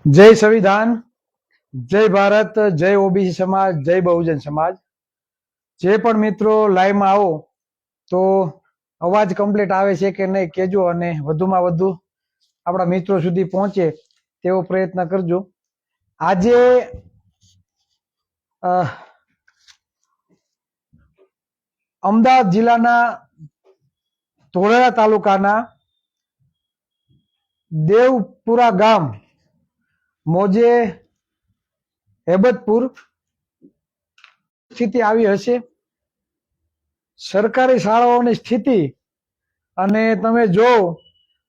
जय संविधान, जय भारत, जय ओबीसी समाज, जय बहुजन समाज। जे पण मित्रों लाइव में आओ तो अवाज कम्प्लीट आवे छे के नहीं केजो अने वधुमां वधु आपड़ा मित्रों सुधी पहोंचे तेवो प्रयत्न करजो। आजे अमदावाद जिल्लाना धोळेरा तालुकाना देवपुरा गाम मोजे हेबतपुर स्थिति आवी हशे। सरकारी शाळाओनी स्थिति अने तमे जो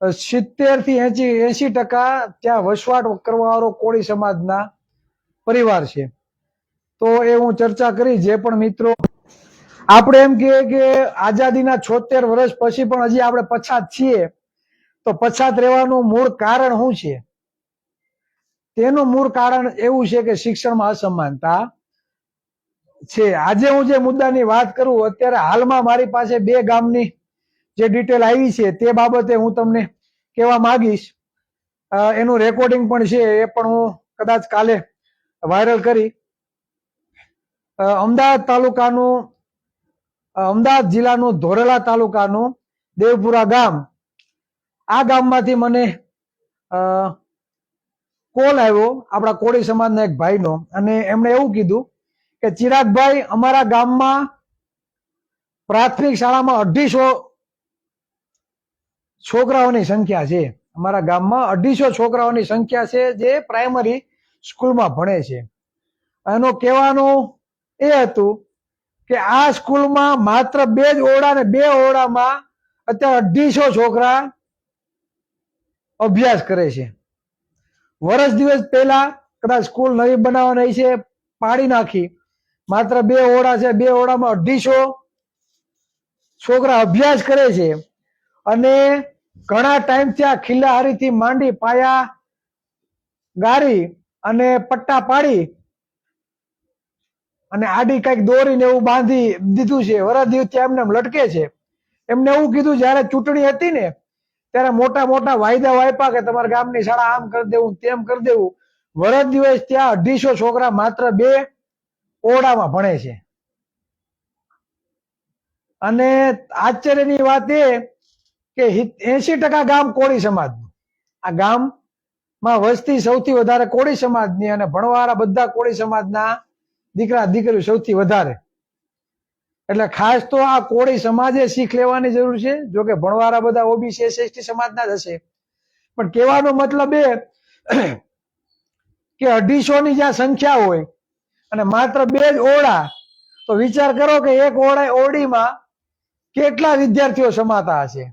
70 થી 80% ત્યાં વસવાટ કરવાવાળો કોળી સમાજના પરિવાર છે। તો એ હું ચર્ચા કરી જે પણ મિત્રો આપણે એમ કહીએ કે આઝાદીના 76 વર્ષ પછી પણ હજી આપણે પછાત છીએ તો પછાત રહેવાનું મૂળ કારણ શું છે? તેનું મૂળ કારણ એવું છે કે શિક્ષણમાં અસમાનતા છે। આજે હું જે મુદ્દાની વાત કરું અત્યારે હાલમાં મારી પાસે બે ગામની જે ડિટેલ આવી છે તે બાબતે હું તમને કહેવા માંગીશ। એનું રેકોર્ડિંગ પણ છે, એ પણ હું કદાચ કાલે વાયરલ કરી। અમદાવાદ તાલુકાનું અમદાવાદ જિલ્લાનું ધોળેરા તાલુકાનું દેવપુરા ગામ, આ ગામમાંથી મને કોલ આવ્યો આપણા કોળી સમાજના એક ભાઈનો અને એમણે એવું કીધું કે ચિરાગભાઈ અમારા ગામમાં પ્રાથમિક શાળામાં 250 છોકરાઓની સંખ્યા છે। અમારા ગામમાં 250 છોકરાઓની સંખ્યા છે જે પ્રાઇમરી સ્કૂલમાં ભણે છે। એનો કહેવાનું એ હતું કે આ સ્કૂલમાં માત્ર 2 જ ઓરડા ને 2 ઓરડામાં અત્યારે 250 છોકરા અભ્યાસ કરે છે। વર્ષ દિવસ પહેલા કદાચ સ્કૂલ નવી બનાવવાની છે, પાડી નાખી, માત્ર 2 ઓરડા છે, 2 ઓરડામાં 250 છોકરા અભ્યાસ કરે છે। અને ઘણા ટાઈમથી આ ખિલ્લાહારીથી માંડી પાયા ગારી અને પટ્ટા પાડી અને આડી કઈક દોરીને એવું બાંધી દીધું છે। વર્ષ દિવસથી એમને લટકે છે। એમને એવું કીધું જયારે ચૂંટણી હતી ને ત્યારે મોટા મોટા વાયદા આપ્યા કે તમારા ગામની શાળા આમ કરી દેવું તેમ કરી દેવું। વર્ષ દિવસ ત્યાં 250 છોકરા માત્ર 2 ઓરડામાં ભણે છે। અને આશ્ચર્યની વાત એ કે 80% ગામ કોળી સમાજનું, આ ગામમાં વસ્તી સૌથી વધારે કોળી સમાજની અને ભણવાવાળા બધા કોળી સમાજના દીકરા દીકરીઓ સૌથી વધારે। એટલે ખાસ તો આ કોળી સમાજે શીખ લેવાની જરૂર છે। જો કે ભણવાવાળા બધા ઓબીસી એસટી સમાજના જ હશે, પણ કહેવાનો મતલબ એ કે 250 ની જ્યાં સંખ્યા હોય અને માત્ર 2 જ ઓરડા, તો વિચાર કરો કે એક ઓરડીમાં કેટલા વિદ્યાર્થીઓ સમાતા હશે।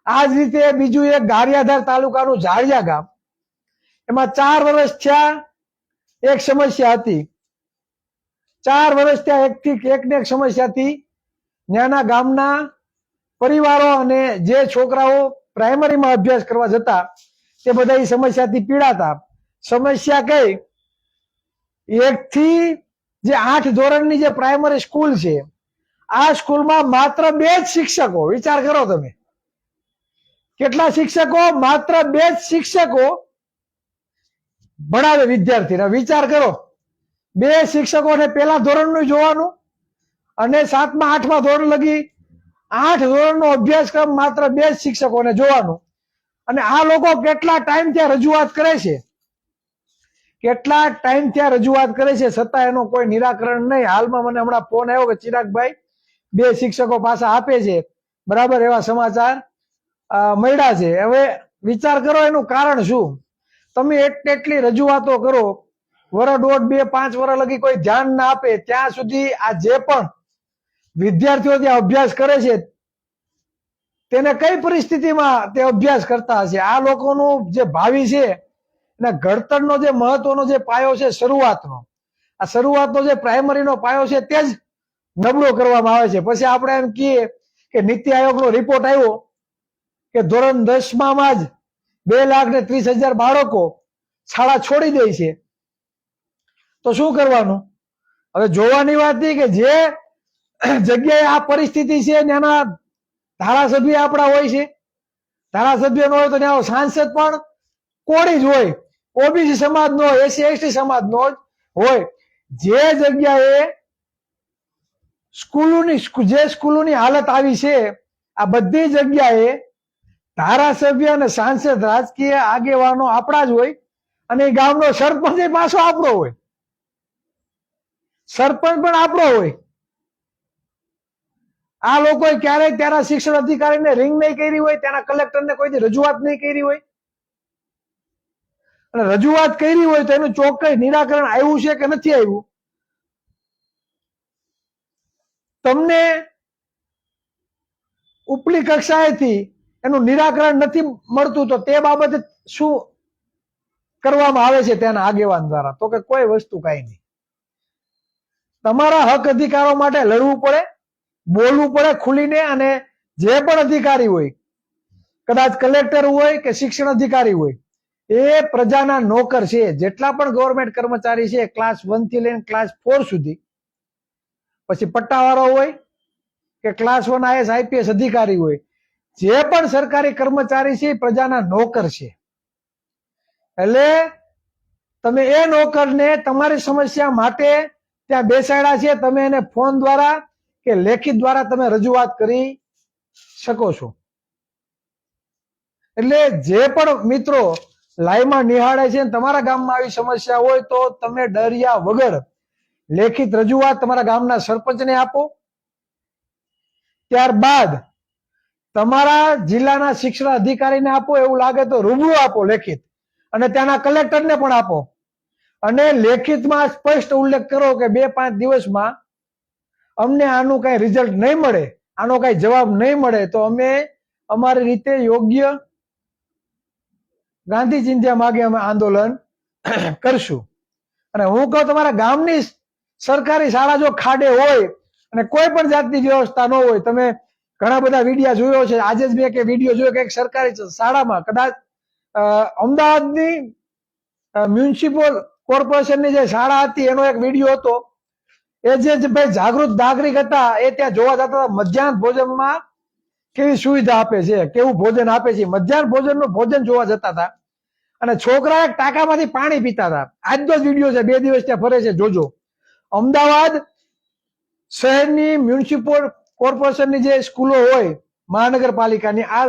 આ જ રીતે બીજું એક ગારિયાધાર તાલુકાનું ઝાડિયા ગામ, એમાં 4 વર્ષ થયા એક સમસ્યા હતી। 4 વર્ષ ત્યાં એકને એક સમસ્યા હતી। ત્યાંના ગામના પરિવારો અને જે છોકરાઓ પ્રાઇમરીમાં અભ્યાસ કરવા જતા તે બધા એ સમસ્યાથી પીડાતા। સમસ્યા કઈ, 1 થી જે 8 ધોરણની જે પ્રાઇમરી સ્કૂલ છે, આ સ્કૂલમાં માત્ર 2 જ શિક્ષકો, વિચાર કરો તમે કેટલા શિક્ષકો, માત્ર 2 જ શિક્ષકો ભણાવે વિદ્યાર્થીને। વિચાર કરો, 2 શિક્ષકોને પહેલા ધોરણનું જોવાનું અને 7મા 8મા ધોરણ લગી 8 ધોરણનો અભ્યાસક્રમ માત્ર 2 જ શિક્ષકોને જોવાનું। અને આ લોકો કેટલા ટાઈમ ત્યાં રજૂઆત કરે છે, કેટલા ટાઈમ ત્યાં રજૂઆત કરે છે, છતાં એનો કોઈ નિરાકરણ નહીં। હાલમાં મને હમણાં ફોન આવ્યો કે ચિરાગભાઈ 2 શિક્ષકો પાછા આપે છે, બરાબર એવા સમાચાર મળ્યા છે। હવે વિચાર કરો એનું કારણ શું? તમે એટલી રજૂઆતો કરો, વર્ષ દોઢ 2 5 વર્ષ લગી કોઈ ધ્યાન ના આપે, ત્યાં સુધી આ જે પણ વિદ્યાર્થીઓ ત્યાં અભ્યાસ કરે છે તેને કઈ પરિસ્થિતિમાં તે અભ્યાસ કરતા હશે? આ લોકોનું જે ભાવિ છે અને ઘડતરનો જે મહત્વનો જે પાયો છે શરૂઆતનો, આ શરૂઆતનો જે પ્રાઇમરીનો પાયો છે તે જ નબળો કરવામાં આવે છે। પછી આપણે એમ કહીએ કે નીતિ આયોગનો રિપોર્ટ આવ્યો કે ધોરણ 10માં જ 2,30,000 બાળકો શાળા છોડી દે છે, તો શું કરવાનું? હવે જોવાની વાત એ કે જે જગ્યાએ આ પરિસ્થિતિ છે ત્યાંના ધારાસભ્ય આપણા હોય છે, ધારાસભ્ય ન હોય તો ત્યાં સાંસદ પણ કોળી જ હોય, ઓબીસી સમાજનો, એસસી એસટી સમાજનો જ હોય. જે જગ્યાએ સ્કૂલોની હાલત આવી છે, આ બધી જગ્યાએ ધારાસભ્ય અને સાંસદ રાજકીય આગેવાનો આપણા જ હોય, અને ગામનો સરપંચ પાછો આપણો હોય, સરપંચ પણ આપણો હોય. આ લોકોએ ક્યારેય ત્યાંના શિક્ષણ અધિકારીને રિંગ નહીં કરી હોય, ત્યાંના કલેક્ટરને કોઈથી રજૂઆત નહીં કરી હોય, અને રજૂઆત કરી હોય તો એનું ચોક્કસ નિરાકરણ આવ્યું છે કે નથી આવ્યું. તમને ઉપલી કક્ષાએથી એનું નિરાકરણ નથી મળતું, તો તે બાબતે શું કરવામાં આવે છે ત્યાંના આગેવાન દ્વારા? તો કે કોઈ વસ્તુ કઈ નહીં. તમારા હક અધિકારો માટે લડવું પડે, બોલવું પડે ખુલીને. અને જે પણ અધિકારી હોય, કદાચ કલેક્ટર હોય કે શિક્ષણ અધિકારી હોય, એ પ્રજાના નોકર છે. જેટલા પણ ગવર્મેન્ટ કર્મચારી છે, ક્લાસ 1 થી લઈને ક્લાસ 4 સુધી, પછી પટ્ટાવાળો હોય કે ક્લાસ 1 આઈએસ આઈપીએસ અધિકારી હોય, જે પણ સરકારી કર્મચારી છે એ પ્રજાના નોકર છે. એટલે તમે એ નોકરને તમારી સમસ્યા માટે ત્યાં બેસાડ્યા છે, તમે એને ફોન દ્વારા કે લેખિત દ્વારા તમે રજૂઆત કરી શકો છો. એટલે જે પણ મિત્રો લાઈવમાં નિહાળે છે, તમારા ગામમાં આવી સમસ્યા હોય તો તમે ડર્યા વગર લેખિત રજૂઆત તમારા ગામના સરપંચને આપો. ત્યારબાદ તમારા જિલ્લાના શિક્ષણ અધિકારીને આપો, એવું લાગે તો રૂબરૂ આપો લેખિત, અને ત્યાંના કલેક્ટરને પણ આપો. અને લેખિતમાં સ્પષ્ટ ઉલ્લેખ કરો કે 2-5 દિવસમાં અમને આનું કઈ રિઝલ્ટ નહીં મળે, આનો કઈ જવાબ નહીં મળે, તો અમે અમારી રીતે યોગ્ય ગાંધી ચિંધ્યા માગે અમે આંદોલન કરશું. અને હું કહું, તમારા ગામની સરકારી શાળા જો ખાડે હોય અને કોઈ પણ જાતની વ્યવસ્થા ન હોય, તમે ઘણા બધા વિડીયો જોયો છે. આજે જ મેં વિડીયો જોયો કે એક સરકારી શાળામાં, કદાચ અમદાવાદની મ્યુનિસિપલ કોર્પોરેશનની જે શાળા હતી એનો એક વિડીયો હતો. એ જે ભાઈ જાગૃત નાગરિક હતા એ ત્યાં જોવા જતા હતા, મધ્યાહન ભોજનમાં કેવી સુવિધા આપે છે, કેવું ભોજન આપે છે, મધ્યાહન ભોજનનું ભોજન જોવા જતા હતા. અને છોકરા એક ટાંકામાંથી પાણી પીતા હતા. આજનો જ વિડીયો છે, 2 દિવસ ત્યાં ફરે છે, જોજો. અમદાવાદ શહેરની મ્યુનિસિપલ કોર્પોરેશનની જે સ્કૂલો હોય મહાનગરપાલિકાની, આ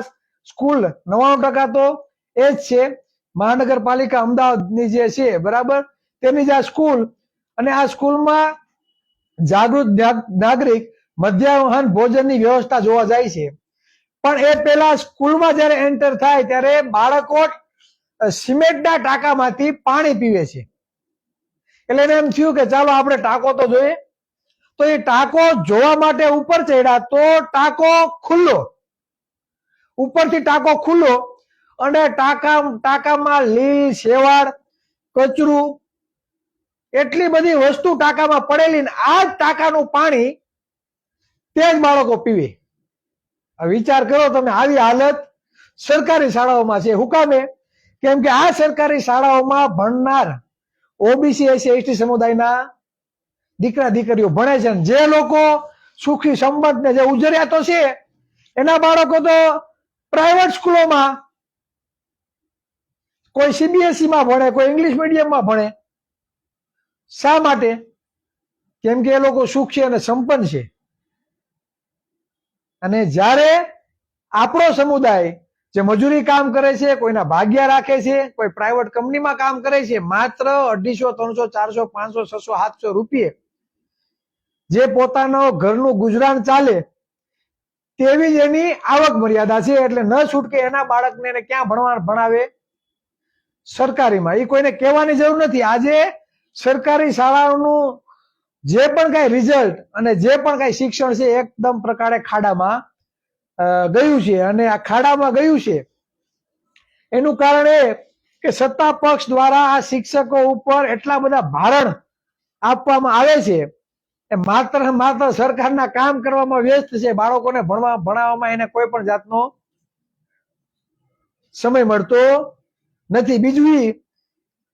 સ્કૂલ 99% તો એ જ છે. મહાનગરપાલિકા અમદાવાદની જે છે, બરાબર, તેની જ આ સ્કૂલ. અને આ સ્કૂલમાં જાગૃત નાગરિક મધ્યાહન ભોજનની વ્યવસ્થા જોવા જાય છે. પણ એ પેલા સ્કૂલમાં જયારે એન્ટર થાય ત્યારે બાળકો સિમેન્ટના ટાંકામાંથી પાણી પીવે છે. એટલે એને એમ થયું કે ચાલો આપણે ટાંકો તો જોઈએ. તો એ ટાંકો જોવા માટે ઉપર ચડ્યા તો ટાંકો ખુલ્લો, ઉપરથી ટાંકો ખુલ્લો, અને ટાંકામાં લીલ, શેવાળ, કચરું, એટલી બધી વસ્તુ ટાંકામાં પડેલી, ને આ જ ટાંકાનું પાણી તે જ બાળકો પીવે. વિચાર કરો તમે, આવી હાલત સરકારી શાળાઓમાં છે. શું કામે? કેમ કે આ સરકારી શાળાઓમાં ભણનાર ઓબીસી એસસી એસટી સમુદાયના દીકરા દીકરીઓ ભણે છે. જે લોકો સુખી સંબંધને જે ઉજર્યા તો છે, એના બાળકો તો પ્રાઇવેટ સ્કૂલોમાં, કોઈ સીબીએસઈ માં ભણે, કોઈ ઇંગ્લિશ મીડિયમમાં ભણે. શા માટે? કેમ કે એ લોકો સુખ છે અને સંપન્ન છે. અને જ્યારે આપણો સમુદાય જે મજૂરી કામ કરે છે, કોઈના ભાગ્યા રાખે છે, કોઈ પ્રાઇવેટ કંપનીમાં કામ કરે છે, માત્ર 250, 300, 400, 500, 600, 700 રૂપિયે જે પોતાનો ઘરનું ગુજરાન ચાલે તેવી જ એની આવક મર્યાદા છે. એટલે ન છૂટકે એના બાળકને એને ક્યાં ભણાવે? સરકારીમાં. એ કોઈને કહેવાની જરૂર નથી. આજે સરકારી શાળાઓનું જે પણ કઈ રિઝલ્ટ અને જે પણ કઈ શિક્ષણ છે, એકદમ પ્રકારે ખાડામાં ગયું છે. અને આ ખાડામાં ગયું છે એનું કારણ એ કે સત્તા પક્ષ દ્વારા આ શિક્ષકો ઉપર એટલા બધા ભારણ આપવામાં આવે છે. એ માત્ર સરકારના કામ કરવામાં વ્યસ્ત છે. બાળકોને ભણાવવામાં એને કોઈ પણ જાતનો સમય મળતો નથી. બીજું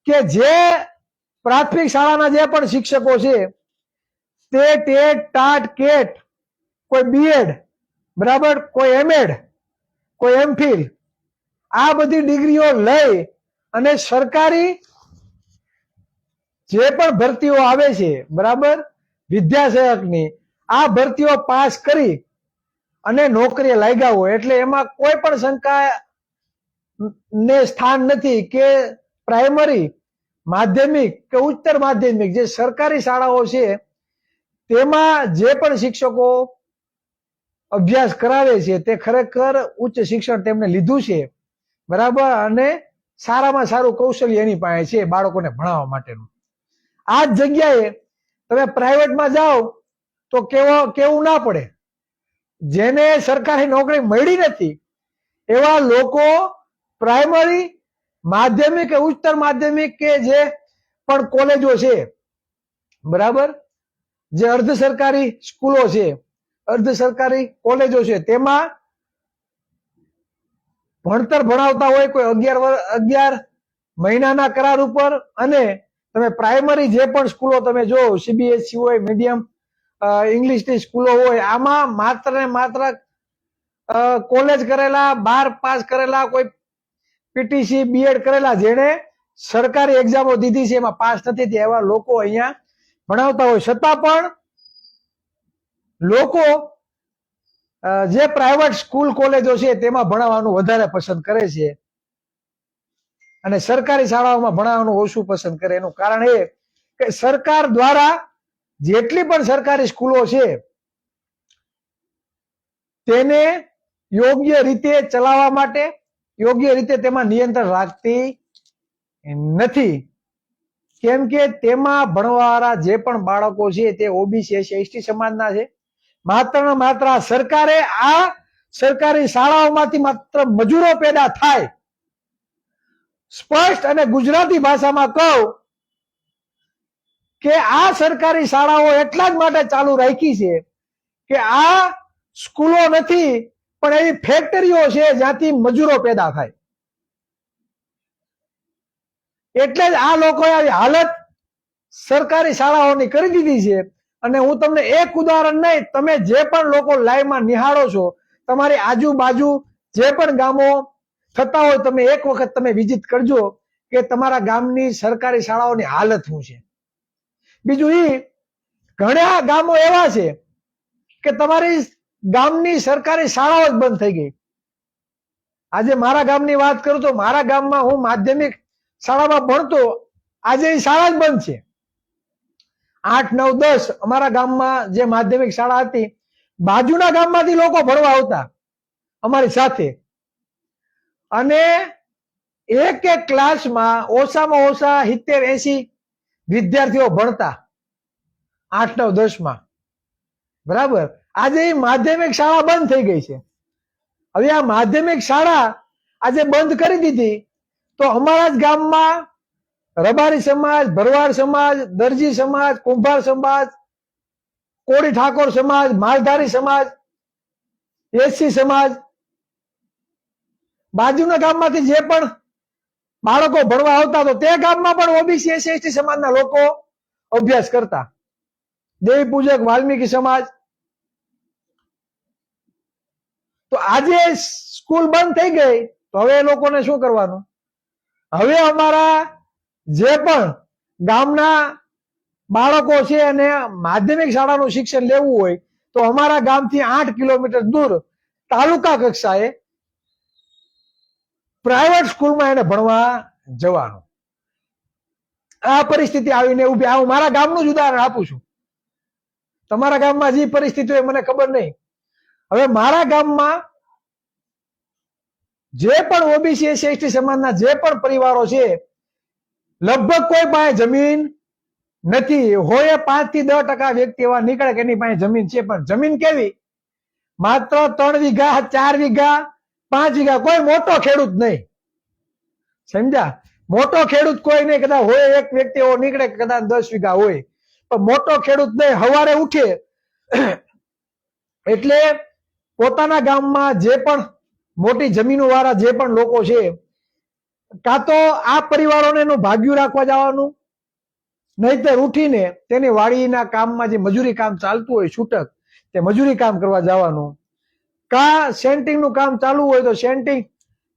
કે જે પ્રાથમિક શાળાના જે પણ શિક્ષકો છે તે ટેટ, ટાટ, કેટ, કોઈ બીએડ, બરાબર, કોઈ એમએડ, કોઈ એમફિલ, આ બધી ડિગ્રીઓ લઈ અને સરકારી જે પણ ભરતીઓ આવે છે બરાબર વિદ્યાસહાયકની, આ ભરતીઓ પાસ કરી અને નોકરીએ લાગ્યા હોય એટલે એમાં કોઈ પણ શંકા ને સ્થાન નથી કે પ્રાઇમરી, માધ્યમિક કે ઉચ્ચતર માધ્યમિક જે સરકારી શાળાઓ છે તેમાં જે પણ શિક્ષકો અભ્યાસ કરાવે છે તે ખરેખર ઉચ્ચ શિક્ષણ તેમને લીધું છે બરાબર, અને સારામાં સારું કૌશલ્ય એની પાસે છે બાળકોને ભણાવવા માટેનું. આ જ જગ્યાએ તમે પ્રાઇવેટમાં જાઓ તો કેવું ના પડે, જેને સરકારી નોકરી મળી નથી એવા લોકો પ્રાઇમરી, માધ્યમિક કે ઉચ્ચતર માધ્યમિક કે જે પણ કોલેજો છે બરાબર, જે અર્ધ સરકારી સ્કૂલો છે, અર્ધ સરકારી કોલેજો છે તેમાં ભણતર ભણાવતા હોય કોઈ 11 મહિનાના કરાર ઉપર, અને તમે પ્રાઇમરી જે પણ સ્કૂલો તમે જો સીબીએસઈ હોય, મીડિયમ ઇંગ્લિશની સ્કૂલો હોય, આમાં માત્ર ને માત્ર કોલેજ કરેલા, 12 પાસ કરેલા, કોઈ પીટીસી બીએડ કરેલા, જેને સરકારી એક્ઝામો દીધી છે એમાં પાસ નથી થયા એવા લોકો અહીંયા ભણાવતા હોય, છતાં પણ લોકો જે પ્રાઇવેટ સ્કૂલ કોલેજો છે તેમાં ભણાવવાનું વધારે પસંદ કરે છે અને સરકારી શાળાઓમાં ભણાવવાનું ઓછું પસંદ કરે. એનું કારણ એ કે સરકાર દ્વારા જેટલી પણ સરકારી સ્કૂલો છે તેને યોગ્ય રીતે ચલાવવા માટે, યોગ્ય રીતે તેમાં નિયંત્રણ રાખતી નથી, કેમ કે તેમાં ભણવાવાળા જે પણ બાળકો છે તે ઓબીસી, એસટી સમાજના છે. માત્ર ને માત્ર સરકારે આ સરકારી શાળાઓમાંથી માત્ર મજૂરો પેદા થાય. સ્પષ્ટ અને ગુજરાતી ભાષામાં કહું કે આ સરકારી શાળાઓ એટલા જ માટે ચાલુ રાખી છે કે આ સ્કૂલો નથી પણ એવી ફેક્ટરીઓ છે જ્યાંથી મજૂરો પેદા થાય. એટલે જ આ લોકોએ આવી હાલત સરકારી શાળાઓની કરી દીધી છે. અને હું તમને એક ઉદાહરણ નહીં, તમે જે પણ લોકો લાઈવમાં નિહાળો છો, તમારી આજુબાજુ જે પણ ગામો થતા હોય, તમે એક વખત તમે વિઝિટ કરજો કે તમારા ગામની સરકારી શાળાઓની હાલત શું છે. બીજું ઘણા ગામો એવા છે કે તમારી ગામની સરકારી શાળાઓ જ બંધ થઈ ગઈ. આજે મારા ગામની વાત કરું તો મારા ગામમાં હું માધ્યમિક શાળામાં ભણતો, આજે એ શાળા જ બંધ છે. 8, 9, 10 અમારા ગામમાં જે માધ્યમિક શાળા હતી, બાજુના ગામમાંથી લોકો ભણવા આવતા અમારી સાથે, અને એક ક્લાસમાં ઓછામાં ઓછા 70-80 વિદ્યાર્થીઓ ભણતા 8, 9, 10 માં બરાબર. આજે એ માધ્યમિક શાળા બંધ થઈ ગઈ છે. હવે આ માધ્યમિક શાળા આજે બંધ કરી દીધી તો અમારા જ ગામમાં રબારી સમાજ, ભરવાડ સમાજ, દરજી સમાજ, કુંભાર સમાજ, કોળી ઠાકોર સમાજ, માલધારી સમાજ, એસસી સમાજ, બાજુના ગામમાંથી જે પણ બાળકો ભણવા આવતા તો તે ગામમાં પણ ઓબીસી, એસસી સમાજના લોકો અભ્યાસ કરતા. દેવી પૂજક, વાલ્મીકી સમાજ. તો આજે સ્કૂલ બંધ થઈ ગઈ તો હવે એ લોકોને શું કરવાનું? હવે અમારા જે પણ ગામના બાળકો છે અને માધ્યમિક શાળાનું શિક્ષણ લેવું હોય તો અમારા ગામથી 8 કિલોમીટર દૂર તાલુકા કક્ષાએ પ્રાઇવેટ સ્કૂલમાં એને ભણવા જવાનું. આ પરિસ્થિતિ આવીને ઉભી. હું મારા ગામનું જ ઉદાહરણ આપું છું, તમારા ગામમાં જે પરિસ્થિતિ હોય મને ખબર નહીં. હવે મારા ગામમાં જે પણ ઓબીસી, એસસી, એસટી સમાજના જે પણ પરિવારો છે, લગભગ કોઈ પાસે જમીન નથી. હોય 5 થી 10% વ્યક્તિ એવા નીકળે કે એની પાસે જમીન છે, પણ જમીન કેવી? માત્ર 3 વીઘા, 4 વીઘા, 5 વીઘા. કોઈ મોટો ખેડૂત નહીં, સમજ્યા? મોટો ખેડૂત કોઈ નહીં. કદાચ હોય એક વ્યક્તિ એવો નીકળે કે કદાચ 10 વીઘા હોય, પણ મોટો ખેડૂત નહીં. સવારે ઉઠે એટલે પોતાના ગામમાં જે પણ મોટી જમીનો વાળા જે પણ લોકો છે, કાં તો આ પરિવારોને એનું ભાગ્યું રાખવા જવાનું, નહીતર ઉઠીને તેની વાડીના કામમાં જે મજૂરી કામ ચાલતું હોય છૂટક, તે મજૂરી કામ કરવા જવાનું, કાં સેન્ટિંગનું કામ ચાલુ હોય તો સેન્ટિંગ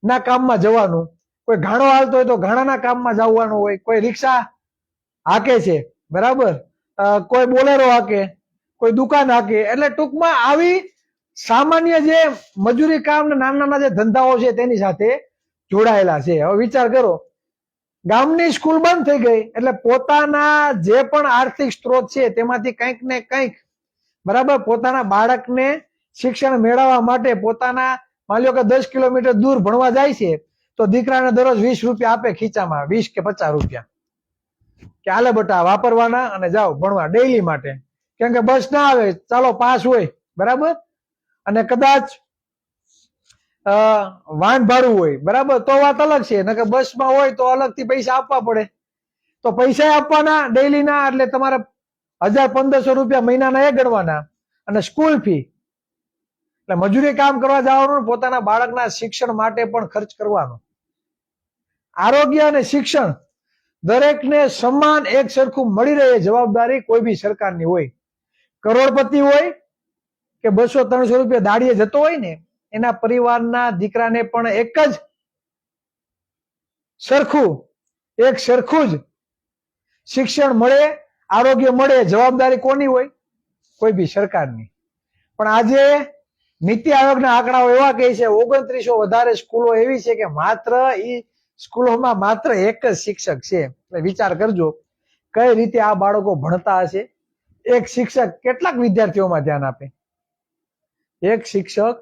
ના કામમાં જવાનું. કોઈ ઘાણો હાલતો હોય તો ઘાણાના કામમાં જવાનું હોય, કોઈ રિક્ષા હાકે છે, બરાબર, કોઈ બોલેરો હાકે, કોઈ દુકાન હાકે. એટલે ટૂંકમાં આવી સામાન્ય જે મજૂરી કામ ને નાના નાના જે ધંધાઓ છે તેની સાથે જોડાયેલા છે. હવે વિચાર કરો, ગામની સ્કૂલ બંધ થઈ ગઈ એટલે પોતાના જે પણ આર્થિક સ્ત્રોત છે તેમાંથી કંઈક ને કંઈક, બરાબર, પોતાના બાળકને શિક્ષણ મેળવવા માટે પોતાના માની લો કે 10 કિલોમીટર દૂર ભણવા જાય છે તો દીકરાને દરરોજ 20 રૂપિયા આપે ખીચામાં, 20 કે 50 રૂપિયા, કે હાલે બટા વાપરવાના અને જાઓ ભણવા ડેઈલી માટે. કેમ કે બસ ના આવે, ચાલો પાસ હોય, બરાબર, અને કદાચ વાહન ભાડું હોય, બરાબર, તો વાત અલગ છે. નકર બસમાં હોય તો અલગથી પૈસા આપવા પડે. તો પૈસા આપવાના ડેઈલીના, એટલે તમારે 1000-1500 રૂપિયા મહિનાના એ ગણવાના, અને સ્કૂલ ફી. એટલે મજૂરી કામ કરવા જવાનું, પોતાના બાળકના શિક્ષણ માટે પણ ખર્ચ કરવાનો. આરોગ્ય અને શિક્ષણ દરેકને સમાન એક સરખું મળી રહે જવાબદારી કોઈ બી સરકારની હોય. કરોડપતિ હોય કે 200-300 રૂપિયા દાડીએ જતો હોય ને, એના પરિવારના દીકરાને પણ એક જ સરખું જ શિક્ષણ મળે, આરોગ્ય મળે. જવાબદારી કોની હોય? કોઈ બી સરકારની. પણ આજે નીતિ આયોગના આંકડાઓ એવા કહે છે 2900 વધારે સ્કૂલો એવી છે કે માત્ર ઈ સ્કૂલોમાં માત્ર એક જ શિક્ષક છે. એટલે વિચાર કરજો કઈ રીતે આ બાળકો ભણતા હશે. એક શિક્ષક કેટલાક વિદ્યાર્થીઓમાં ધ્યાન આપે? એક શિક્ષક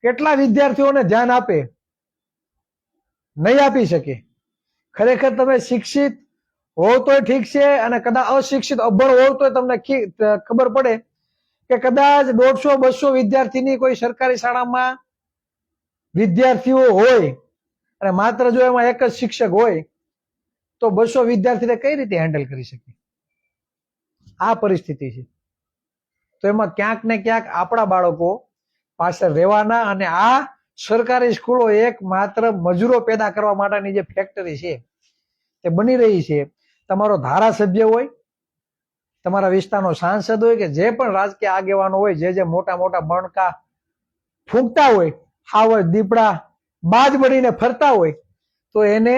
કેટલા વિદ્યાર્થીઓને ધ્યાન આપે? નહીં આપી શકે. ખરેખર તમે શિક્ષિત હોવ તોય ઠીક છે, અને કદાચ અશિક્ષિત અભણ હોવ તોય તમને ખબર પડે કે કદાચ 150-200 વિદ્યાર્થીની કોઈ સરકારી શાળામાં વિદ્યાર્થીઓ હોય અને માત્ર જો એમાં એક જ શિક્ષક હોય તો 200 વિદ્યાર્થીને કઈ રીતે હેન્ડલ કરી શકે? આ પરિસ્થિતિ છે. તો એમાં ક્યાંક ને ક્યાંક આપણા બાળકો પાછળ રહેવાના. અને આ સરકારી સ્કૂલો એક માત્ર મજૂરો પેદા કરવા માટેની જે ફેક્ટરી છે તે બની રહી છે. તમારો ધારાસભ્ય હોય, તમારા વિસ્તારનો સાંસદ હોય, કે જે પણ રાજકીય આગેવાનો હોય, જે મોટા મોટા બણકા ફૂંકતા હોય, હાવજ દીપડા બાજ બનીને ફરતા હોય, તો એને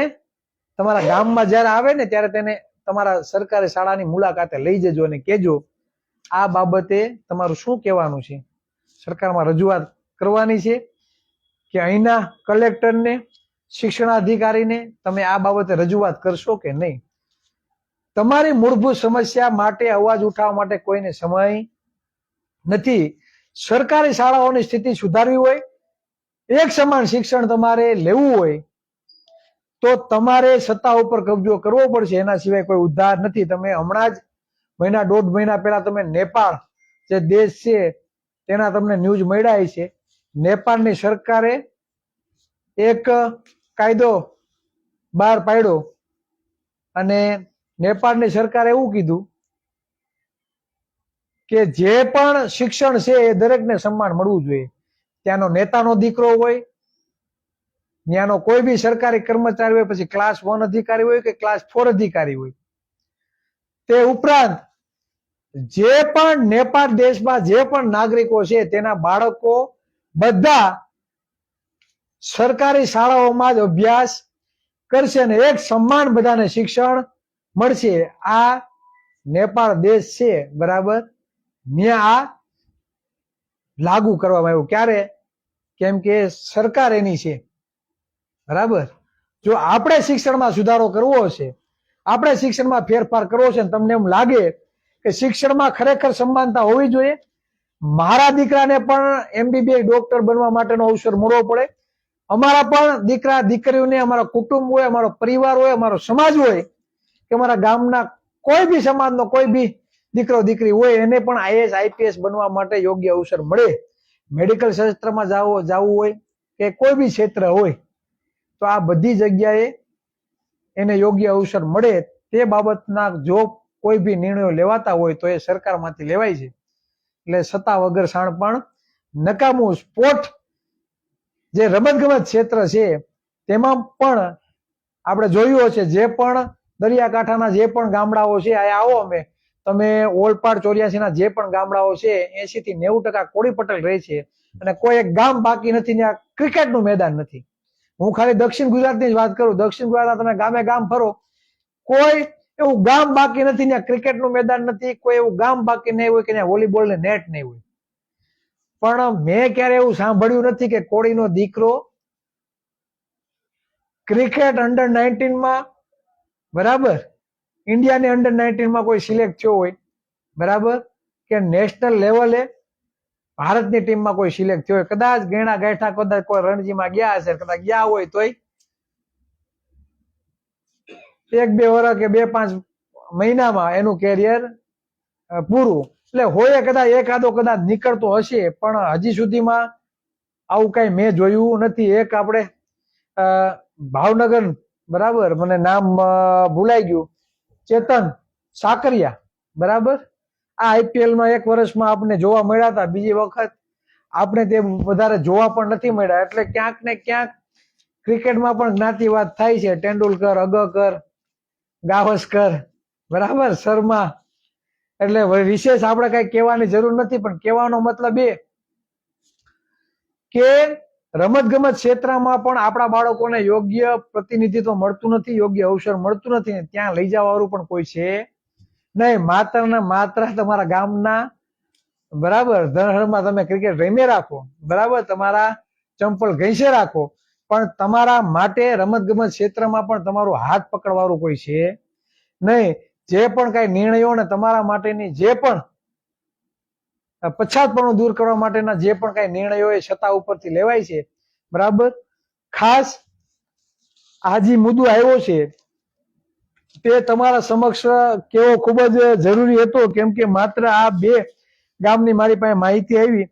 તમારા ગામમાં જયારે આવે ને ત્યારે તેને તમારા સરકારી શાળાની મુલાકાતે લઈ જજો અને કહેજો આ બાબતે તમારું શું કહેવાનું છે. સરકારમાં રજૂઆત કરવાની છે કે અહીંના કલેક્ટરને, શિક્ષણાધિકારીને તમે આ બાબતે રજૂઆત કરશો કે નહીં? તમારી મૂળભૂત સમસ્યા માટે અવાજ ઉઠાવવા માટે કોઈને સમય નથી. સરકારી શાળાઓની સ્થિતિ સુધારવી હોય, એક સમાન શિક્ષણ તમારે લેવું હોય તો તમારે સત્તા ઉપર કબજો કરવો પડશે. એના સિવાય કોઈ ઉદ્ધાર નથી. તમે હમણાં જ 1.5 મહિના પહેલા તમે નેપાળ જે દેશ છે તેના તમને ન્યૂઝ મળ્યા છે. નેપાળની સરકારે એક કાયદો બહાર પાડ્યો અને નેપાળની સરકારે એવું કીધું કે જે પણ શિક્ષણ છે એ દરેકને સન્માન મળવું જોઈએ. ત્યાંનો નેતાનો દીકરો હોય, ત્યાંનો કોઈ બી સરકારી કર્મચારી હોય, પછી ક્લાસ 1 અધિકારી હોય કે ક્લાસ 4 અધિકારી હોય, તે ઉપરાંત જે પણ નેપાળ દેશમાં જે પણ નાગરિકો છે તેના બાળકો બધા સરકારી શાળાઓમાં જ અભ્યાસ કરશે અને એક સમાન બધાને શિક્ષણ મળશે. આ નેપાળ દેશ છે, બરાબર, ત્યાં આ લાગુ કરવામાં આવ્યું. ક્યારે? કેમ કે સરકાર એની છે, બરાબર. જો આપણે શિક્ષણમાં સુધારો કરવો હશે, આપણે શિક્ષણમાં ફેરફાર કરવો છે, તમને એમ લાગે કે શિક્ષણમાં ખરેખર સમાનતા હોવી જોઈએ, મારા દીકરાને પણ MBBS ડોક્ટર બનવા માટેનો અવસર મળવો પડે, અમારા પણ દીકરા દીકરીઓને, અમારા કુટુંબ હોય, અમારો પરિવાર હોય, અમારો સમાજ હોય, કે અમારા ગામના કોઈ બી સમાજનો કોઈ બી દીકરો દીકરી હોય એને પણ IAS IPS બનવા માટે યોગ્ય અવસર મળે. મેડિકલ ક્ષેત્રમાં જવું હોય કે કોઈ બી ક્ષેત્ર હોય તો આ બધી જગ્યાએ એને યોગ્ય અવસર મળે. તે બાબતના જો કોઈ બી નિર્ણયો લેવાતા હોય તો એ સરકારમાંથી લેવાય છે. એટલે સત્તા વગર શાણપણ નકામું. સ્પોર્ટ જે રમતગમત ક્ષેત્ર છે તેમાં પણ આપણે જોયું હશે, જે પણ દરિયાકાંઠાના જે પણ ગામડાઓ છે, આ આવો તમે ઓલપાડ 84 ના જે પણ ગામડાઓ છે 80 થી 90% કોળી પટેલ રહે છે અને કોઈ એક ગામ બાકી નથી જ્યાં ક્રિકેટનું મેદાન નથી. હું ખાલી દક્ષિણ ગુજરાતની જ વાત કરું. દક્ષિણ ગુજરાતમાં તમે ગામે ગામ ફરો, કોઈ એવું ગામ બાકી નથી ત્યાં ક્રિકેટનું મેદાન નથી, કોઈ એવું ગામ બાકી નહીં હોય કે ત્યાં વોલીબોલ ને નેટ નહીં હોય. પણ મેં ક્યારે એવું સાંભળ્યું નથી કે કોળીનો દીકરો ક્રિકેટ અંડર 19 માં, બરાબર, ઇન્ડિયાની અંડર 19 માં કોઈ સિલેક્ટ થયો હોય, બરાબર, કે નેશનલ લેવલે ભારતની ટીમમાં કોઈ સિલેક્ટ થયો હોય. કદાચ ગેણા ગાંઠા કદાચ કોઈ રણજીમાં ગયા હશે, કદાચ ગયા હોય તોય 1-2 વર્ષ કે 2-5 મહિનામાં એનું કેરિયર પૂરું. એટલે હોય કદાચ એકાદો કદાચ નીકળતો હશે, પણ હજી સુધીમાં આવું કઈ મેં જોયું નથી. એક આપણે ભાવનગર, બરાબર, મને નામ ભૂલાઈ ગયું, ચેતન સાકરિયા, બરાબર, આ આઈપીએલ માં 1 વર્ષમાં આપણે જોવા મળ્યા હતા. બીજી વખત આપણે તે વધારે જોવા પણ નથી મળ્યા. એટલે ક્યાંક ને ક્યાંક ક્રિકેટમાં પણ જ્ઞાતિવાદ થાય છે. તેંડુલકર, અગરકર, ગાવસ્કર, બરાબર, શર્મા. એટલે વિશેષ આપણે કઈ કહેવાની જરૂર નથી, પણ કહેવાનો મતલબ એ કે રમત ગમત ક્ષેત્રમાં પણ આપણા બાળકોને યોગ્ય પ્રતિનિધિત્વ મળતું નથી, યોગ્ય અવસર મળતું નથી. ત્યાં લઈ જવા વાળું પણ કોઈ છે નહીં. માત્ર ને માત્ર તમારા ગામના, બરાબર, ધનહરમાં તમે ક્રિકેટ રમી રાખો, બરાબર, તમારા ચંપલ ઘેંસે રાખો, પણ તમારા માટે રમત ગમત ક્ષેત્રમાં પણ તમારું હાથ પકડવાનું કોઈ છે નહીં. જે પણ કઈ નિર્ણયો ને તમારા માટેની જે પણ પછાતપણું દૂર કરવા માટેના જે પણ કઈ નિર્ણયો એ સત્તા ઉપરથી લેવાય છે, બરાબર. ખાસ આ જે મુદ્દો આવ્યો છે તે તમારા સમક્ષ કેવો ખૂબ જ જરૂરી હતો, કેમ કે માત્ર આ 2 ગામની મારી પાસે માહિતી આવી.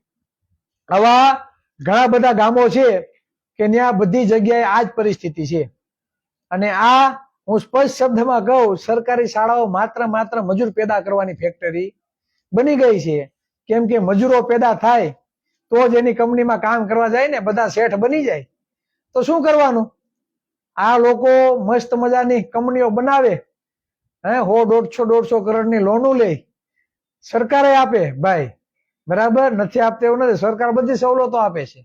આવા ઘણા બધા ગામો છે કે ત્યાં બધી જગ્યાએ આ જ પરિસ્થિતિ છે. અને આ હું સ્પષ્ટ શબ્દમાં કહું, સરકારી શાળાઓ માત્ર મજૂર પેદા કરવાની ફેક્ટરી બની ગઈ છે. કેમ કે મજૂરો પેદા થાય તો જ એની કંપનીમાં કામ કરવા જાય ને, બધા શેઠ બની જાય. તો શું કરવાનું? આ લોકો મસ્ત મજાની કંપનીઓ બનાવે, 100-150 કરોડની લોનો લે, સરકારે આપે ભાઈ, બરાબર, નથી આપતા એવું નથી, સરકાર બધી સવલતો આપે છે.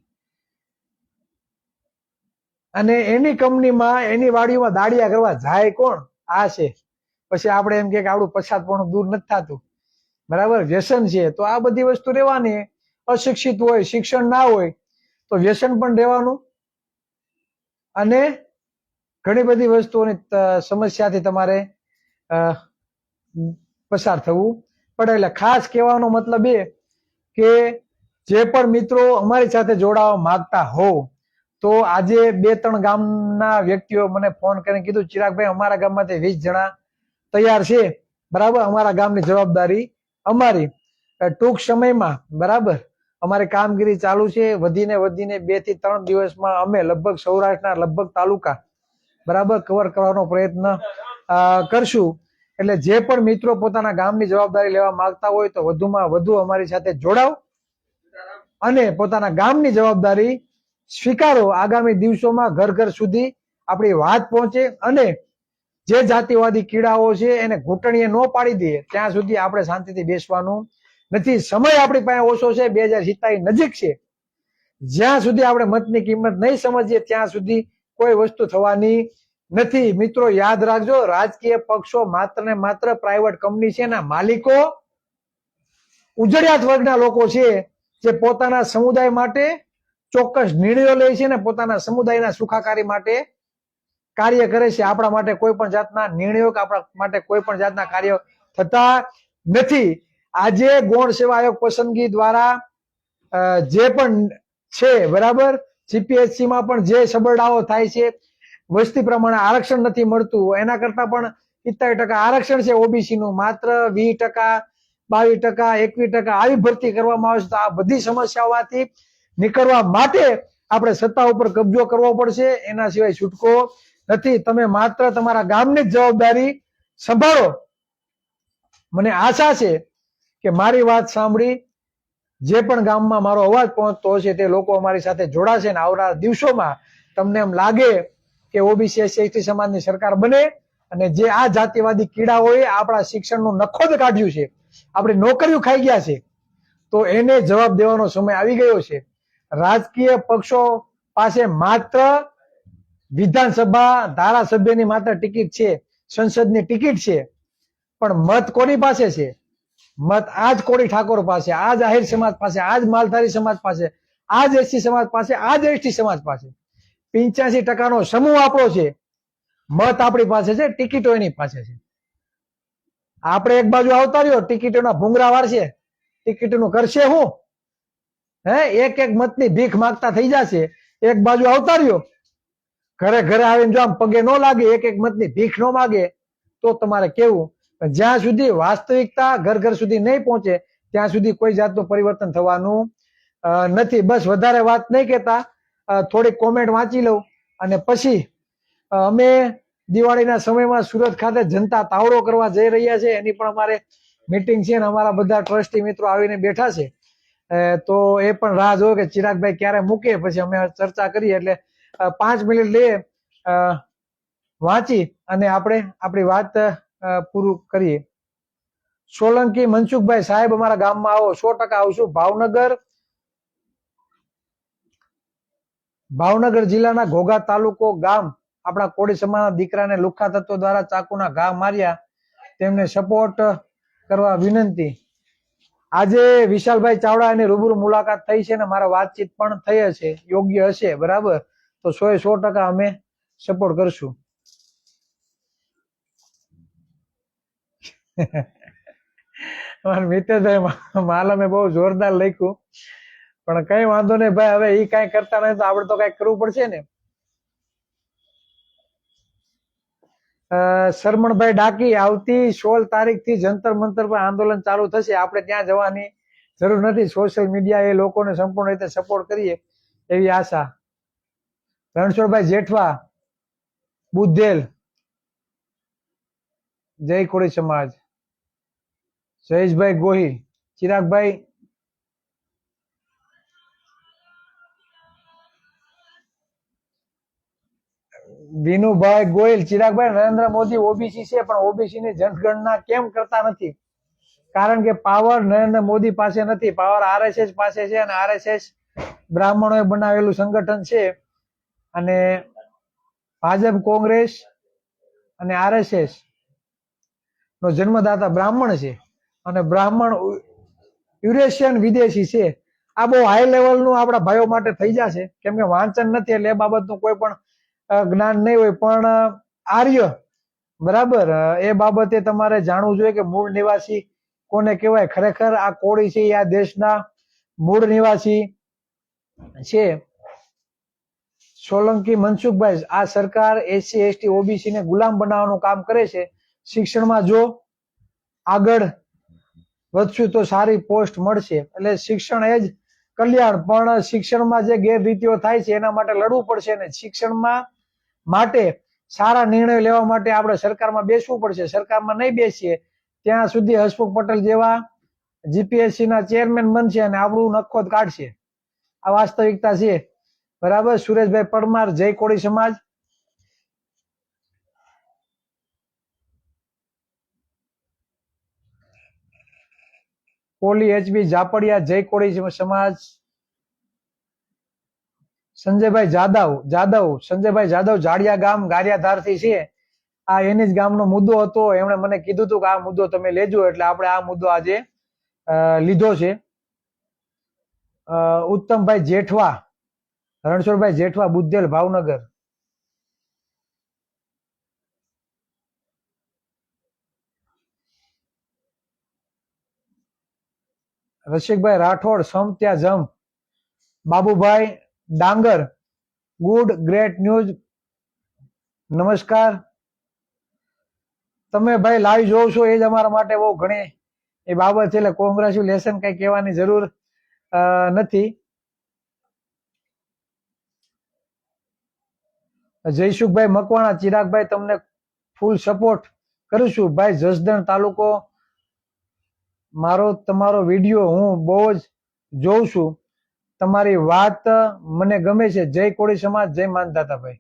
અને એની કંપનીમાં એની વાડીઓમાં દાડિયા કરવા જાય કોણ? આ છે. પછી આપણે એમ કે આપણું પછાતપણું દૂર નથી થતું, બરાબર, વ્યસન છે. તો આ બધી વસ્તુ રહેવાની. અશિક્ષિત હોય, શિક્ષણ ના હોય તો વ્યસન પણ રહેવાનું. અને ઘણી બધી વસ્તુઓની સમસ્યાથી તમારે પસાર થવું પડે. એટલે ખાસ કહેવાનો મતલબ એ કે જે પણ મિત્રો અમારી સાથે જોડાવા માંગતા હો, તો આજે 2-3 ગામના વ્યક્તિઓ મને ફોન કરીને કીધું, ચિરાગભાઈ, અમારા ગામમાંથી 20 જણા તૈયાર છે, બરાબર, અમારા ગામની જવાબદારી અમારી. ટૂંક સમયમાં, બરાબર, અમારી કામગીરી ચાલુ છે. વધીને 2 થી 3 દિવસમાં અમે લગભગ સૌરાષ્ટ્રના લગભગ તાલુકા, બરાબર, કવર કરવાનો પ્રયત્ન કરશું. એટલે જે પણ મિત્રો પોતાના ગામની જવાબદારી લેવા માંગતા હોય તો વધુમાં વધુ અમારી સાથે જોડાવ અને પોતાના ગામની જવાબદારી સ્વીકારો. આગામી દિવસોમાં ઘર ઘર સુધી આપણી વાત પહોંચે અને જે જાતિવાદી કીડાઓ છે એને ઘૂંટણીએ ન પાડી દઈએ ત્યાં સુધી આપણે શાંતિથી બેસવાનું નથી. સમય આપણી પાસે ઓછો છે, 2047 નજીક છે. જ્યાં સુધી આપણે મતની કિંમત નહીં સમજીએ ત્યાં સુધી કોઈ વસ્તુ થવાની નથી. મિત્રો યાદ રાખજો, રાજકીય પક્ષો માત્ર ને માત્ર પ્રાઇવેટ કંપની છે, એના માલિકો ઉજળિયાત વર્ગના લોકો છે જે પોતાના સમુદાય માટે ચોક્કસ નિર્ણયો લે છે ને પોતાના સમુદાયના સુખાકારી માટે કાર્ય કરે છે. આપણા માટે કોઈ પણ જાતના નિર્ણયો કે આપણા માટે કોઈ પણ જાતના કાર્ય થતા નથી. આજે ગૌણ સેવા આયોગ પસંદગી દ્વારા જે પણ છે, બરાબર, જીપીએસસી માં પણ જે સબરડાઓ થાય છે, વસ્તી પ્રમાણે આરક્ષણ નથી મળતું, એના કરતા પણ 70% આરક્ષણ છે ઓબીસી નું, માત્ર 20%, 22%, 21% આવી ભરતી કરવામાં આવે છે. તો આ બધી સમસ્યાઓથી નીકળવા માટે આપણે સત્તા ઉપર કબજો કરવો પડશે, એના સિવાય છૂટકો નથી. તમે માત્ર તમારા ગામની જ જવાબદારી સંભાળો. મને આશા છે કે મારી વાત સાંભળી જે પણ ગામમાં મારો અવાજ પહોંચતો હશે તે લોકો અમારી સાથે જોડાશે ને આવનારા દિવસોમાં તમને એમ લાગે કે ઓબીસી એસસી સમાજની સરકાર બને અને જે આ જાતિવાદી કીડાઓએ આપણા શિક્ષણનું નખોદ કાઢ્યું છે, આપણી નોકરીઓ ખાઈ ગયા છે, તો એને જવાબ દેવાનો સમય આવી ગયો છે. રાજકીય પક્ષો પાસે માત્ર વિધાનસભા ધારાસભ્યની માત્ર ટિકિટ છે, સંસદની ટિકિટ છે, પણ મત કોની પાસે છે? મત આજ કોળી ઠાકોર પાસે, આજ આહિર સમાજ પાસે, આજ માલધારી સમાજ પાસે, આજ એસસી સમાજ પાસે, આજ એસટી સમાજ પાસે. 85% સમૂહ આપણો છે. મત આપણી પાસે છે, ટિકિટો એની પાસે છે. આપણે એક બાજુ આવતા રહ્યો, ટિકિટોના ભૂંગરા વાળશે, ટિકિટોનું કરશે હું? એક એક મતની ભીખ માંગતા થઈ જશે. એક બાજુ આવતા રહ્યો, ઘરે ઘરે આવીને જો આમ પગે ન લાગે, એક એક મતની ભીખ ન માગે, તો તમારે કેવું? જ્યાં સુધી વાસ્તવિકતા ઘર ઘર સુધી નહીં પહોંચે ત્યાં સુધી કોઈ જાતનું પરિવર્તન થવાનું નથી. બસ વધારે વાત નહીં કહેતા, થોડીક કોમેન્ટ વાંચી લઉં અને પછી અમે દિવાળીના સમયમાં સુરત ખાતે જનતા તાવડો કરવા જઈ રહ્યા છે. એની પણ અમારે મીટિંગ છે અને અમારા બધા ટ્રસ્ટી મિત્રો આવીને બેઠા છે. તો એ પણ રાહ જોયો કે ચિરાગભાઈ ક્યારે મૂકે, પછી અમે ચર્ચા કરીએ. એટલે 5 મિનિટ લઈએ, વાંચી અને આપણે આપણી વાત પૂરું કરીએ. સોલંકી મનસુખભાઈ, સાહેબ અમારા ગામમાં આવો, 100% આવશું. ભાવનગર જિલ્લાના ઘોઘા તાલુકો ગામ, આપણા કોળી સમાજના દીકરાને લુખ્ખા તત્વો દ્વારા ચાકુના ઘા માર્યા, તેમને સપોર્ટ કરવા વિનંતી. આજે વિશાલભાઈ ચાવડા એની રૂબરૂ મુલાકાત થઈ છે ને મારા વાતચીત પણ થઈ હશે, યોગ્ય હશે, બરાબર? તો 100% અમે સપોર્ટ કરશું. મિત્રભાઈ માલમે બહુ જોરદાર લખ્યું, પણ કઈ વાંધો નહીં ભાઈ. હવે એ કઈ કરતા નહીં તો આપણે તો કઈ કરવું પડશે ને. શરમણભાઈ ડાકી, આવતી 16 તારીખથી જંતર મંતર પર આંદોલન ચાલુ થશે. આપણે ત્યાં જવાની જરૂર નથી. સોશિયલ મીડિયા એ લોકોને સંપૂર્ણ રીતે સપોર્ટ કરીએ એવી આશા. રણછોડભાઈ જેઠવા, બુધેલ, જય કોળી સમાજ. જયેશભાઈ ગોહિલ, ચિરાગભાઈ વિનુભાઈ ગોયલ, ચિરાગભાઈ નરેન્દ્ર મોદી ઓબીસી છે, પણ ઓબીસી ની જનગણના કેમ કરતા નથી? કારણ કે પાવર નરેન્દ્ર મોદી પાસે નથી, પાવર આરએસએસ પાસે છે, અને આરએસએસ બ્રાહ્મણોએ બનાવેલું સંગઠન છે. અને ભાજપ, કોંગ્રેસ અને આરએસએસ નો જન્મદાતા બ્રાહ્મણ છે, અને બ્રાહ્મણ યુરેશિયન વિદેશી છે. આ બહુ હાઈ લેવલનું આપણા ભાઈઓ માટે થઈ જશે, કેમ કે વાંચન નથી એટલે એ બાબતનું કોઈ પણ જ્ઞાન નહીં હોય. પણ આર્ય, બરાબર, એ બાબતે તમારે જાણવું જોઈએ કે મૂળ નિવાસી કોને કહેવાય. ખરેખર આ કોળી છે આ દેશના મૂળ નિવાસી છે. સોલંકી મનસુખભાઈ, આ સરકાર એસસી એસટી ઓબીસી ને ગુલામ બનાવવાનું કામ કરે છે. શિક્ષણમાં જો આગળ વધશું તો સારી પોસ્ટ મળશે. એટલે શિક્ષણ એ જ કલ્યાણ, પણ શિક્ષણમાં જે ગેરરીતિઓ થાય છે એના માટે લડવું પડશે. ને શિક્ષણમાં માટે સારા નિર્ણય લેવા માટે આપણે સરકારમાં બેસવું પડશે. સરકારમાં નહીં બેસીએ ત્યાં સુધી હસમુખ પટેલ જેવા જીપીએસસી ના ચેરમેન બનશે અને આપણું નખોદ કાઢશે. આ વાસ્તવિકતા છે, બરાબર? સુરેશભાઈ પરમાર, જય કોળી સમાજ. પોલી એચબી જાપડિયા, જય કોળી સમાજ. સંજયભાઈ સંજયભાઈ જાદવ, જાડિયા ગામ, ગારિયાધાર થી છે. આ એની જ ગામનો મુદ્દો હતો. એમણે મને કીધું હતું કે આ મુદ્દો તમે લેજો, એટલે આપણે આ મુદ્દો આજે લીધો છે. ઉત્તમભાઈ જેઠવા, રણછોડભાઈ જેઠવા, બુધેલ, ભાવનગર. રસિકભાઈ રાઠોડ, સમ ત્યાં જમ. બાબુભાઈ ડાંગર, ગુડ ગ્રેટ ન્યૂઝ, નમસ્કાર. તમે ભાઈ લાઈવ જોવ છો એ જ અમારા માટે બહુ ઘણી એ બાબત છે. એટલે કોંગ્રેચ્યુલેશન, કઈ કહેવાની જરૂર નથી. જયસુખભાઈ મકવાણા, ચિરાગભાઈ તમને ફૂલ સપોર્ટ કરીશું. ભાઈ જસદણ તાલુકો, તમારો વિડીયો હું બહુ જ જોઉં છું. તમારી વાત મને ગમે છે. જય કોળી સમાજ, જય માનદાતાભાઈ.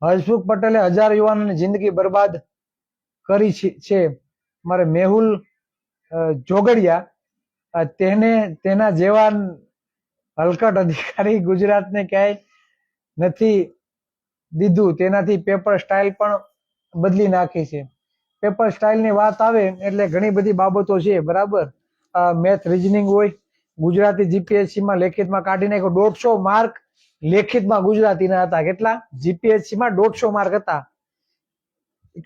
હસમુખ પટેલે 1000 યુવાનોની જિંદગી બરબાદ કરી છે. મારે મેહુલ જોગડિયા, તેના જેવા હલકટ અધિકારી ગુજરાતને ક્યાંય નથી દીધું તેનાથી પેપર સ્ટાઇલ પણ બદલી નાખી છે. પેપર સ્ટાઇલની વાત આવે એટલે ઘણી બધી બાબતો છે, બરાબર. મેથ રિઝનિંગ હોય, ગુજરાતી જીપીએસસીમાં લેખિતમાં કાઢી નાખ્યો. 150 માર્ક લેખિતમાં ગુજરાતીના હતા. કેટલા? જીપીએસસીમાં 150 માર્ક હતા,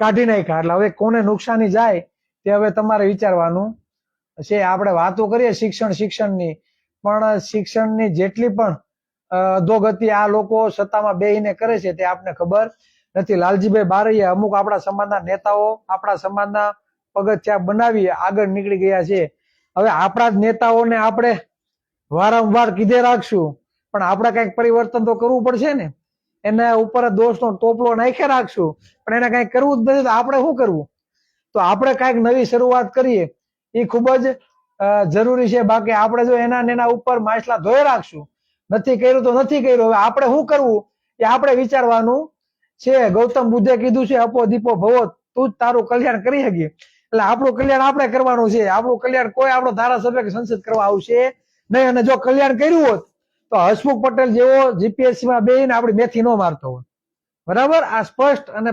કાઢી નાખ્યા. એટલે હવે કોને નુકસાની જાય તે હવે તમારે વિચારવાનું છે. આપણે વાતો કરીએ શિક્ષણની, પણ શિક્ષણની જેટલી પણ અધોગતિ આ લોકો સત્તામાં બેહીને કરે છે તે આપને ખબર નથી. લાલજીભાઈ બારૈયા અમુક આપણા સમાજના નેતાઓ આપણા સમાજના પગથિયા બનાવી આગળ નીકળી ગયા છે. હવે આપણા જ નેતાઓને આપણે વારંવાર કીધે રાખશું, પણ આપણે કઈક પરિવર્તન તો કરવું પડશે ને. એના ઉપર દોષનો ટોપલો નાખે રાખશું, પણ એને કઈક કરવું જ નથી. તો આપણે શું કરવું? તો આપણે કઈક નવી શરૂઆત કરીએ એ ખૂબ જ જરૂરી છે. બાકી આપણે જો એના ઉપર માછલા ધોઈ રાખશું, નથી કર્યું તો નથી કર્યું. હવે આપણે શું કરવું એ આપણે વિચારવાનું છે. ગૌતમ બુદ્ધે કીધું છે, અપો દીપો ભવો, તું જ તારું કલ્યાણ કરી શકી. એટલે આપણું કલ્યાણ આપણે કરવાનું છે. આપણું કલ્યાણ કોઈ આપણો ધારાસભ્ય કે સંસદ કરવા આવશે નહીં. અને જો કલ્યાણ કર્યું હોત તો હસમુખ પટેલ જેવો જીપીએસસીમાં બેહીને આપણી મેથી ન મારતો હોત. બરાબર. આ સ્પષ્ટ અને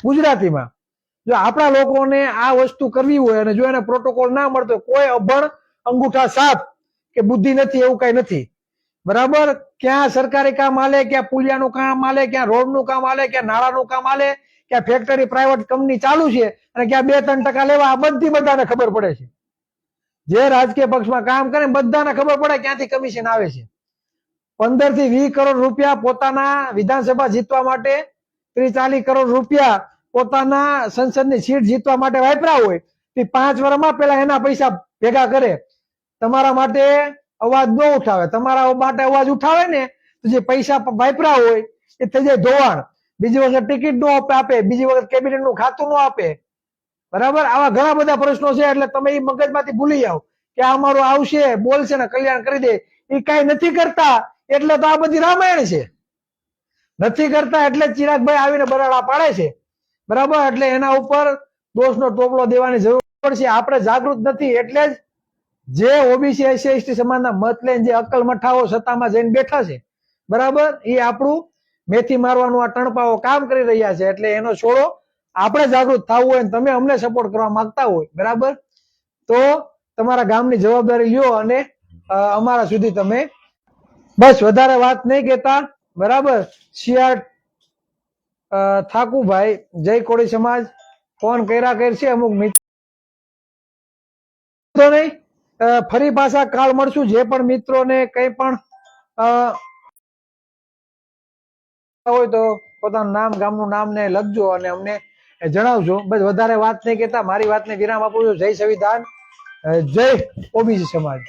ગુજરાતીમાં જો આપણા લોકોને આ વસ્તુ કરવી હોય અને જો એને પ્રોટોકોલ ના મળતો, કોઈ અભણ અંગૂઠા સાફ કે બુદ્ધિ નથી એવું કઈ નથી. બરાબર. ક્યાં સરકારી કામ હાલે, ક્યાં પુલિયાનું કામ હાલે, ક્યાં રોડનું કામ હાલે, ક્યાં નાળાનું કામ હાલે, ક્યાં ફેક્ટરી પ્રાઇવેટ કંપની ચાલુ છે અને ક્યાં 2-3% લેવા, આ બધાને ખબર પડે છે. જે રાજકીય પક્ષમાં કામ કરે બધાને ખબર પડે ક્યાંથી કમિશન આવે છે. 15 થી 20 કરોડ રૂપિયા પોતાના વિધાનસભા જીતવા માટે, 30-40 કરોડ રૂપિયા પોતાના સંસદની સીટ જીતવા માટે વાપર્યા હોય, તે 5 વર્ષમાં પેલા એના પૈસા ભેગા કરે. તમારા માટે અવાજ ન ઉઠાવે, તમારા માટે અવાજ ઉઠાવે ને તો જે પૈસા વાપર્યા હોય એ થઈ જાય ધોવાણ. બીજી વખત ટિકિટ નો આપે, બીજી વખત કેબિનેટ નું ખાતું નો આપે. બરાબર. આવા ઘણા બધા પ્રશ્નો છે. એટલે તમે એ મગજમાંથી ભૂલી જાઓ કે આ અમારું આવશે, બોલશે ને કલ્યાણ કરી દે. એ કઈ નથી કરતા એટલે તો આ બધી રામાયણ છે. નથી કરતા એટલે ચિરાગભાઈ આવીને બરાડા પાડે છે. બરાબર. એટલે એના ઉપર દોષનો ટોપલો દેવાની જરૂર પડશે. આપણે જાગૃત નથી એટલે જ જે ઓબીસી એસસી એસટી સમાજના મત લઈને જે અક્કલ મઠાઓ સત્તામાં જઈને બેઠા છે, બરાબર, એ આપણું મેથી મારવાનું આ ટણપાઓ કામ કરી રહ્યા છે. એટલે એનો છોડો. આપણે જાગૃત થવું હોય, તમે અમને સપોર્ટ કરવા માંગતા હોય, બરાબર, તો તમારા ગામની જવાબદારી લ્યો અને અમારા સુધી તમે બસ વધારે વાત નહીં કહેતા. બરાબર. શિયાળ ઠાકુભાઈ જય કોળી સમાજ ફોન કર્યા કરશે અમુક મિત્રો નહીં. ફરી પાછા કાલ મળશું. જે પણ મિત્રોને કઈ પણ હોય તો પોતાનું નામ, ગામનું નામ ને લખજો અને અમને જણાવજો. બસ વધારે વાત નહીં કહેતા મારી વાતને વિરામ આપું છું. જય સંવિધાન, જય ઓબીસી સમાજ.